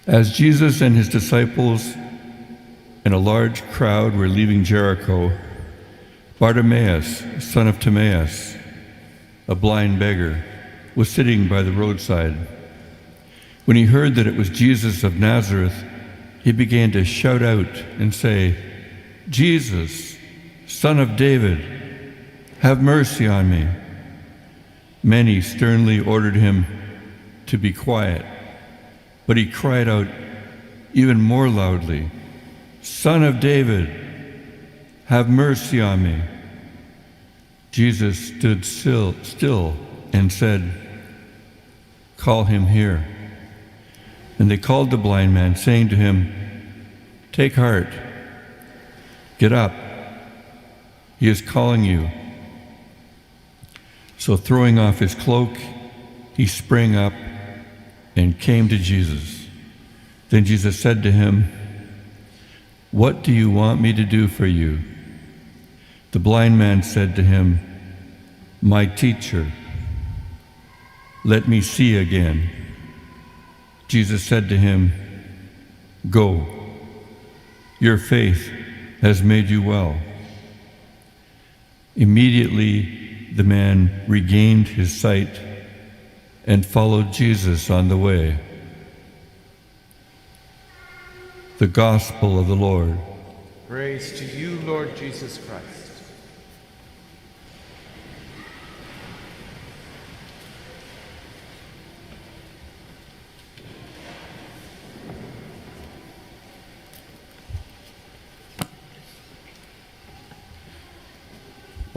As Jesus and his disciples and a large crowd were leaving Jericho, Bartimaeus, son of Timaeus, a blind beggar, was sitting by the roadside. When he heard that it was Jesus of Nazareth, he began to shout out and say, "Jesus, Son of David, have mercy on me." Many sternly ordered him to be quiet, but he cried out even more loudly, "Son of David, have mercy on me." Jesus stood still and said, "Call him here." And they called the blind man, saying to him, "Take heart, get up, he is calling you." So throwing off his cloak, he sprang up and came to Jesus. Then Jesus said to him, "What do you want me to do for you?" The blind man said to him, "My teacher, let me see again." Jesus said to him, "Go, your faith has made you well." Immediately the man regained his sight and followed Jesus on the way. The Gospel of the Lord. Praise to you, Lord Jesus Christ.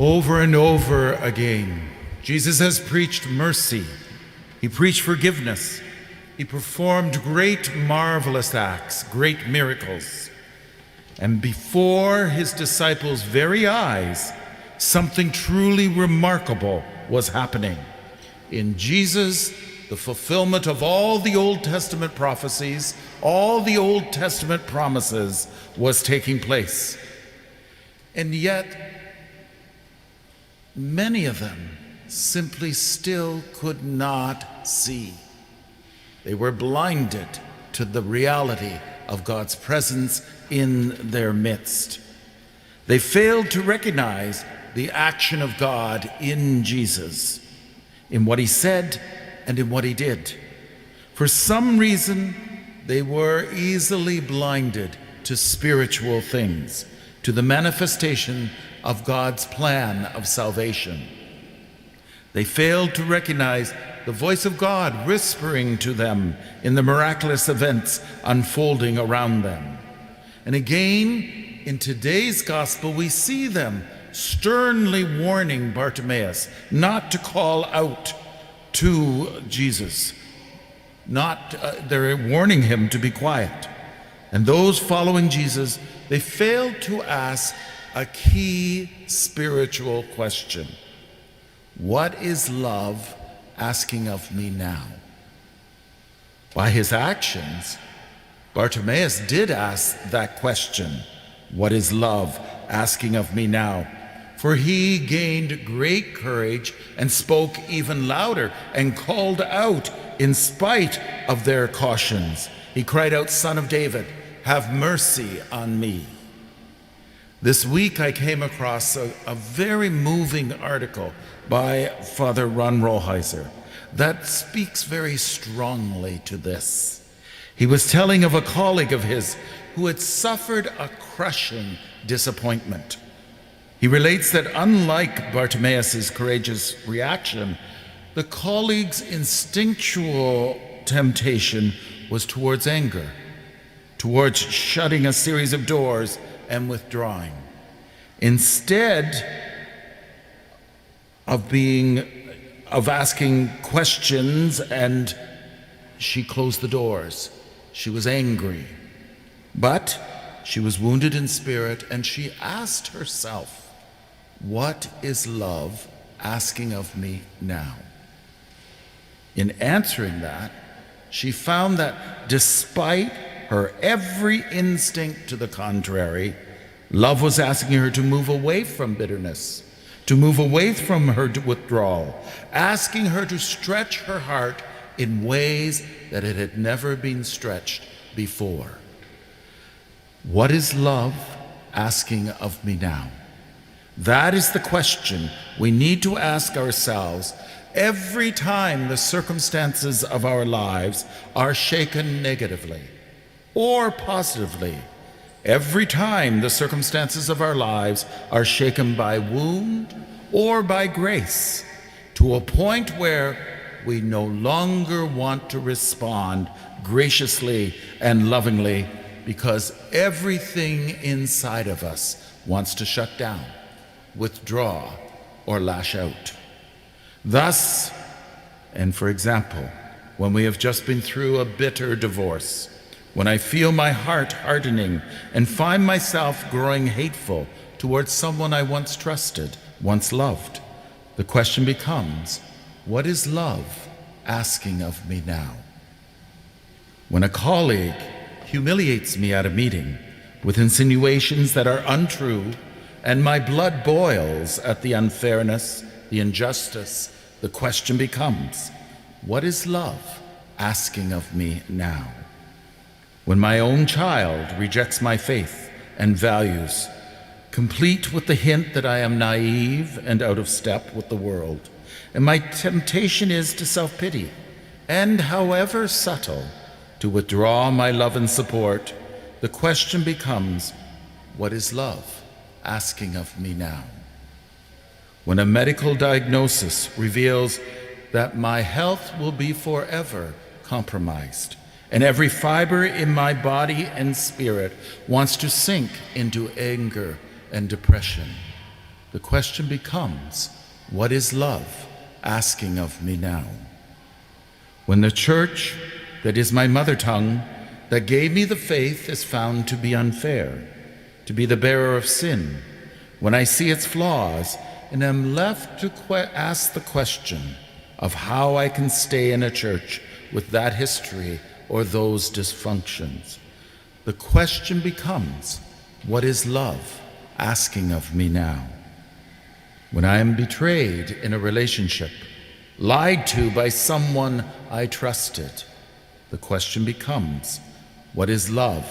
Over and over again, Jesus has preached mercy. He preached forgiveness. He performed great, marvelous acts, great miracles. And before his disciples' very eyes, something truly remarkable was happening. In Jesus, the fulfillment of all the Old Testament prophecies, all the Old Testament promises was taking place. And yet, many of them simply still could not see. They were blinded to the reality of God's presence in their midst. They failed to recognize the action of God in Jesus, in what he said and in what he did. For some reason, they were easily blinded to spiritual things, to the manifestation of God's plan of salvation. They failed to recognize the voice of God whispering to them in the miraculous events unfolding around them. And again, in today's gospel, we see them sternly warning Bartimaeus not to call out to Jesus. They're warning him to be quiet. And those following Jesus, they failed to ask a key spiritual question. What is love asking of me now? By his actions, Bartimaeus did ask that question. What is love asking of me now? For he gained great courage and spoke even louder and called out in spite of their cautions. He cried out, "Son of David, have mercy on me." This week I came across a very moving article by Father Ron Rollheiser that speaks very strongly to this. He was telling of a colleague of his who had suffered a crushing disappointment. He relates that unlike Bartimaeus' courageous reaction, the colleague's instinctual temptation was towards anger, towards shutting a series of doors and withdrawing. Instead of asking questions, and she closed the doors. She was angry, but she was wounded in spirit, and she asked herself, "What is love asking of me now?" In answering that, she found that despite her every instinct to the contrary, love was asking her to move away from bitterness, to move away from her withdrawal, asking her to stretch her heart in ways that it had never been stretched before. What is love asking of me now? That is the question we need to ask ourselves every time the circumstances of our lives are shaken negatively or positively. Every time the circumstances of our lives are shaken by wound or by grace, to a point where we no longer want to respond graciously and lovingly because everything inside of us wants to shut down, withdraw, or lash out. Thus, and for example, when we have just been through a bitter divorce, when I feel my heart hardening and find myself growing hateful towards someone I once trusted, once loved, the question becomes, what is love asking of me now? When a colleague humiliates me at a meeting with insinuations that are untrue, and my blood boils at the unfairness, the injustice, the question becomes, what is love asking of me now? When my own child rejects my faith and values, complete with the hint that I am naive and out of step with the world, and my temptation is to self-pity, and however subtle, to withdraw my love and support, the question becomes, what is love asking of me now? When a medical diagnosis reveals that my health will be forever compromised, and every fiber in my body and spirit wants to sink into anger and depression, the question becomes, what is love asking of me now? When the church that is my mother tongue, that gave me the faith, is found to be unfair, to be the bearer of sin, when I see its flaws and am left to ask the question of how I can stay in a church with that history or those dysfunctions, the question becomes, what is love asking of me now? When I am betrayed in a relationship, lied to by someone I trusted, the question becomes, what is love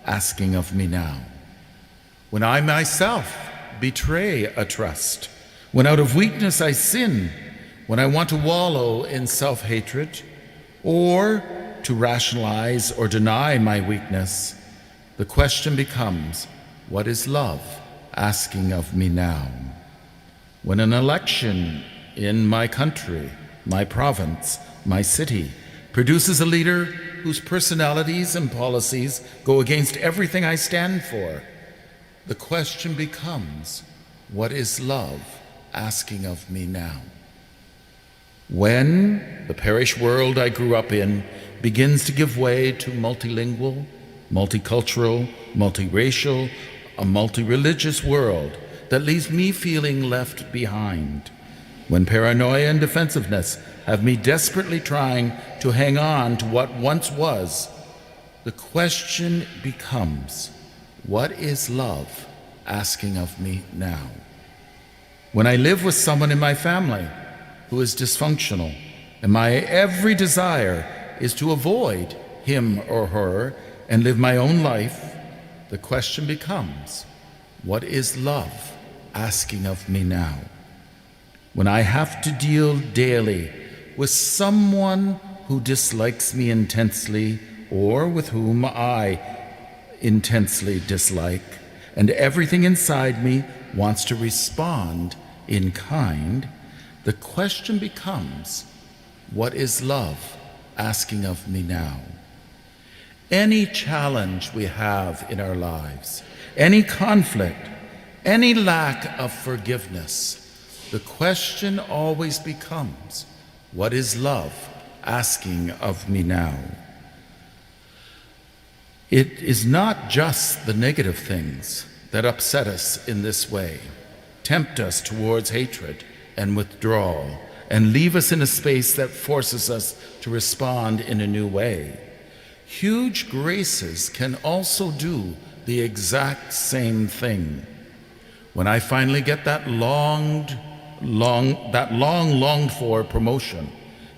asking of me now? When I myself betray a trust, when out of weakness I sin, when I want to wallow in self-hatred, or to rationalize or deny my weakness, the question becomes, what is love asking of me now? When an election in my country, my province, my city, produces a leader whose personalities and policies go against everything I stand for, the question becomes, what is love asking of me now? When the parish world I grew up in begins to give way to multilingual, multicultural, multiracial, a multireligious world that leaves me feeling left behind, when paranoia and defensiveness have me desperately trying to hang on to what once was, the question becomes, what is love asking of me now? When I live with someone in my family who is dysfunctional, and my every desire is to avoid him or her and live my own life, the question becomes, what is love asking of me now? When I have to deal daily with someone who dislikes me intensely or with whom I intensely dislike, and everything inside me wants to respond in kind, the question becomes, what is love asking of me now? Any challenge we have in our lives, any conflict, any lack of forgiveness, the question always becomes, what is love asking of me now? It is not just the negative things that upset us in this way, tempt us towards hatred and withdrawal, and leave us in a space that forces us to respond in a new way. Huge graces can also do the exact same thing. When I finally get that long longed for promotion,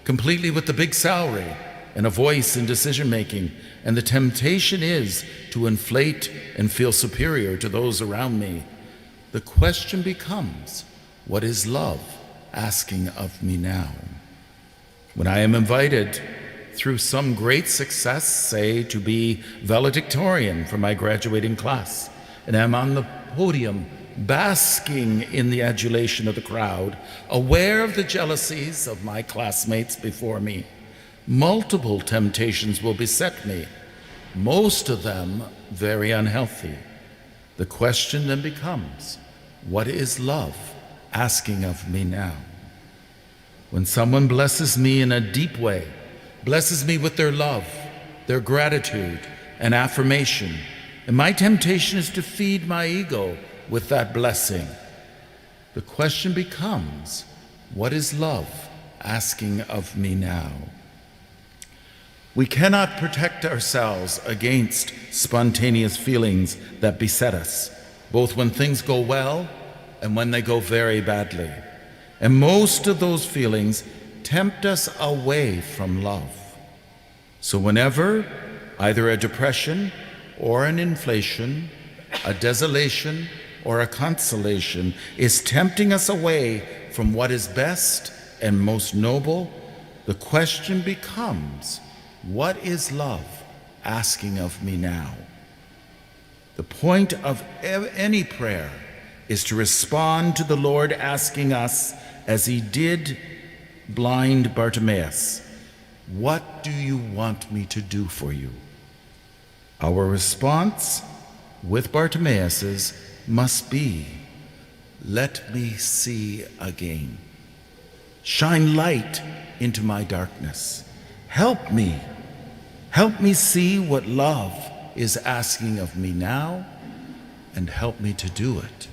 completely with the big salary and a voice in decision-making, and the temptation is to inflate and feel superior to those around me. The question becomes, what is love asking of me now? When I am invited through some great success, say to be valedictorian for my graduating class, and I'm on the podium basking in the adulation of the crowd, aware of the jealousies of my classmates before me, multiple temptations will beset me, most of them very unhealthy. The question then becomes, what is love asking of me now? When someone blesses me in a deep way, blesses me with their love, their gratitude, and affirmation, and my temptation is to feed my ego with that blessing, the question becomes, what is love asking of me now? We cannot protect ourselves against spontaneous feelings that beset us, both when things go well and when they go very badly. And most of those feelings tempt us away from love. So whenever either a depression or an inflation, a desolation or a consolation is tempting us away from what is best and most noble, the question becomes, what is love asking of me now? The point of any prayer is to respond to the Lord asking us, as he did blind Bartimaeus, what do you want me to do for you? Our response with Bartimaeus's must be, let me see again. Shine light into my darkness. Help me see what love is asking of me now, and help me to do it.